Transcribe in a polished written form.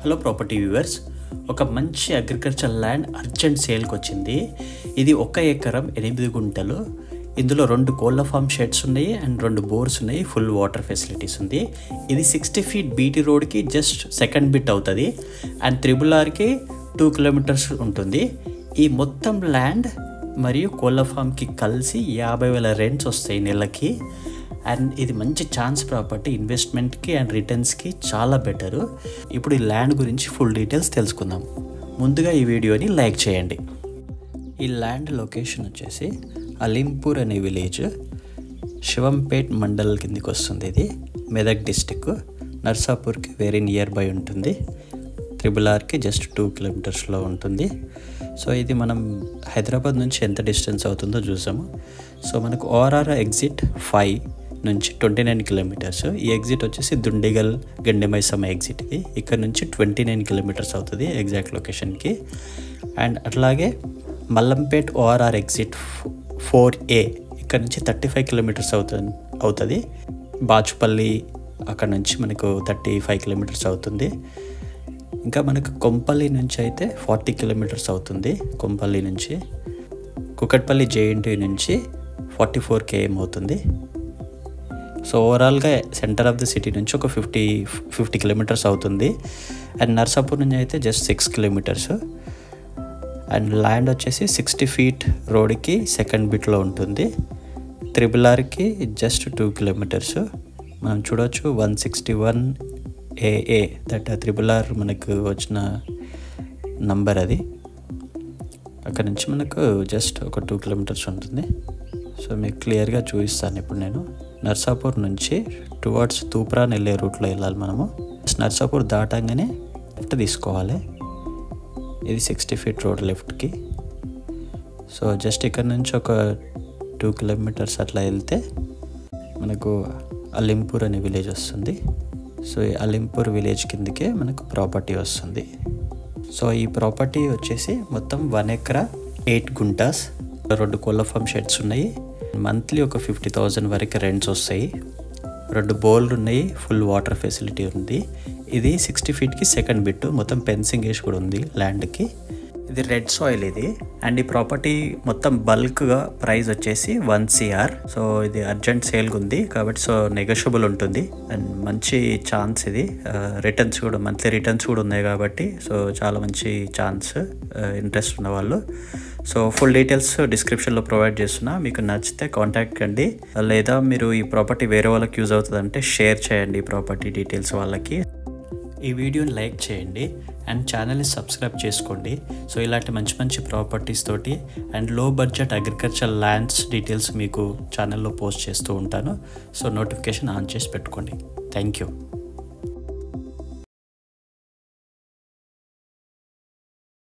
Hello property viewers, ఒక మంచి agriculture land urgent సేల్కి వచ్చింది. ఇది 1 ఎకరం 8 గుంటలు. ఇందులో 2 కోళ్ళ ఫామ్ షెడ్స్ ఉన్నాయి అండ్ 2 బోర్స్ ఉన్నాయి. ఫుల్ వాటర్ ఫెసిలిటీస్ ఉంది. ఇది 60 feet బీటీ రోడ్కి జస్ట్ సెకండ్ బిట్ అవుతుంది అండ్ RRRకి 2 kilometers ఉంటుంది. ఈ మొత్తం ల్యాండ్ మరియు కోళ్ళ ఫామ్కి కలిసి 50,000 రెంట్స్ వస్తాయి నెలకి. అండ్ ఇది మంచి ఛాన్స్ ప్రాపర్టీ, ఇన్వెస్ట్మెంట్కి అండ్ రిటర్న్స్కి చాలా బెటరు. ఇప్పుడు ఈ ల్యాండ్ గురించి ఫుల్ డీటెయిల్స్ తెలుసుకుందాం. ముందుగా ఈ వీడియోని లైక్ చేయండి. ఈ ల్యాండ్ లొకేషన్ వచ్చేసి అలీంపూర్ అనే విలేజ్, శివంపేట్ మండల్ కిందికి వస్తుంది. ఇది మెదక్ డిస్టిక్, నర్సాపూర్కి వెరీ నియర్ బై ఉంటుంది. RRRకి జస్ట్ 2 kilometersలో ఉంటుంది. సో ఇది మనం హైదరాబాద్ నుంచి ఎంత డిస్టెన్స్ అవుతుందో చూసాము. సో మనకు ORR ఎగ్జిట్ 5 నుంచి 29 kilometers. ఈ ఎగ్జిట్ వచ్చేసి దుండిగల్ గండిమైసమ్మ ఎగ్జిట్. ఇది ఇక్కడ నుంచి 29 kilometers అవుతుంది ఎగ్జాక్ట్ లొకేషన్కి. అండ్ అట్లాగే మల్లంపేట్ ORR ఎగ్జిట్ 4A ఇక్కడ నుంచి 35 kilometers అవుతుంది. బాచుపల్లి అక్కడ నుంచి మనకు 35 kilometers అవుతుంది. ఇంకా మనకు కొంపల్లి నుంచి అయితే 40 kilometers అవుతుంది. కొంపల్లి నుంచి కుకట్పల్లి JNT నుంచి 44 km అవుతుంది. సో ఓవరాల్గా సెంటర్ ఆఫ్ ది సిటీ నుంచి ఒక 50 kilometers అవుతుంది. అండ్ నర్సాపూర్ నుంచి అయితే జస్ట్ 6 kilometers. అండ్ ల్యాండ్ వచ్చేసి 60 feet రోడ్కి సెకండ్ బిట్లో ఉంటుంది. RRRకి జస్ట్ 2 kilometers. మనం చూడవచ్చు 161AA దట్ RRR మనకు వచ్చిన నంబర్. అది అక్కడ నుంచి మనకు జస్ట్ ఒక 2 kilometers ఉంటుంది. సో మీకు క్లియర్గా చూపిస్తాను ఇప్పుడు నేను. నర్సాపూర్ నుంచి టువర్డ్స్ తూప్రాన్ వెళ్ళే రూట్లో వెళ్ళాలి మనము. నర్సాపూర్ దాటంగానే లెఫ్ట్ తీసుకోవాలి. ఇది 60 feet రోడ్ లెఫ్ట్కి. సో జస్ట్ ఇక్కడ నుంచి ఒక 2 kilometers అట్లా వెళ్తే మనకు అలీంపూర్ అనే విలేజ్ వస్తుంది. సో ఈ అలీంపూర్ విలేజ్ కిందకే మనకు ప్రాపర్టీ వస్తుంది. సో ఈ ప్రాపర్టీ వచ్చేసి మొత్తం 1 acre 8 గుంటాస్, 2 కోళ్ళ ఫామ్ షెడ్స్ ఉన్నాయి. మంత్లీ ఒక 50,000 వరకు రెంట్స్ వస్తాయి. 2 బోర్లు ఉన్నాయి. ఫుల్ వాటర్ ఫెసిలిటీ ఉంది. ఇది 60 feetకి సెకండ్ బిట్. మొత్తం ఫెన్సింగ్ వేసి కూడా ఉంది ల్యాండ్కి. ఇది రెడ్ సాయిల్ ఇది. అండ్ ఈ ప్రాపర్టీ మొత్తం బల్క్గా ప్రైస్ వచ్చేసి 1 crore. సో ఇది అర్జెంట్ సేల్గా ఉంది కాబట్టి సో నెగోషియబుల్ ఉంటుంది. అండ్ మంచి ఛాన్స్ ఇది. రిటర్న్స్ కూడా మంత్లీ రిటర్న్స్ కూడా ఉన్నాయి కాబట్టి సో చాలా మంచి ఛాన్స్ ఇంట్రెస్ట్ ఉన్న వాళ్ళు. సో ఫుల్ డీటెయిల్స్ డిస్క్రిప్షన్లో ప్రొవైడ్ చేస్తున్నా. మీకు నచ్చితే కాంటాక్ట్ కండి, లేదా మీరు ఈ ప్రాపర్టీ వేరే వాళ్ళకి యూజ్ అవుతుందంటే షేర్ చేయండి ఈ ప్రాపర్టీ డీటెయిల్స్ వాళ్ళకి. ఈ వీడియోని లైక్ చేయండి అండ్ ఛానల్ని సబ్స్క్రైబ్ చేసుకోండి. సో ఇలాంటి మంచి మంచి ప్రాపర్టీస్ తోటి అండ్ లో బడ్జెట్ అగ్రికల్చర్ ల్యాండ్స్ డీటెయిల్స్ మీకు ఛానల్లో పోస్ట్ చేస్తూ ఉంటాను. సో నోటిఫికేషన్ ఆన్ చేసి పెట్టుకోండి. Thank you.